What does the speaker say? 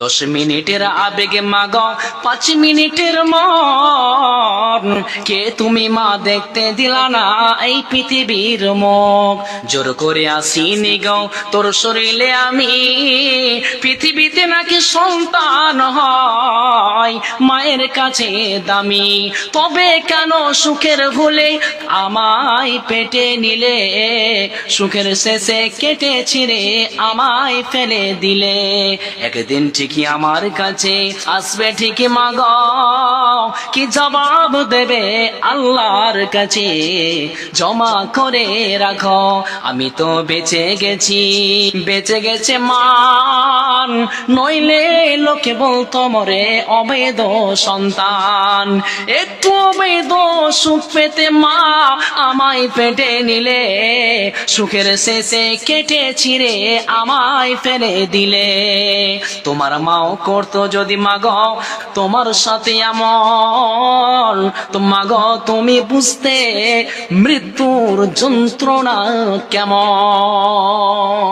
10 মিনিটের আবেগে মাগ 5 মিনিটের মন কে তুমি মা দেখতে দিলা না এই পৃথিবীর মুখ জোর করে আসিনি গো তোর শরীরে আমি পৃথিবীতে নাকি সন্তান হয় মায়ের কাছে দামি তবে কেন সুখের ভুলে আমায় পেটে নিলে সুখের শেষে কেটে ছিঁড়ে আমায় ফেলে দিলে একদিন ঠিকই আমার কাছে আসবে ঠিকই মাগ কি জবাব দেবে আল্লাহর কাছে জমা করে রাখো আমি তো বেঁচে গেছে মান নইলে লোকে বলতো মরে অবৈধ সন্তান একটু অবৈধ সুখ পেতে মা আমায় পেটে নিলে সুখের শেষে কেটে ছিঁড়ে আমায় ফেলে দিলে তোমার মাও করতো যদি মাগো তোমার সাথে এমন তো মাগো তুমি বুঝতে মৃত্যুর যন্ত্রণা কেমন।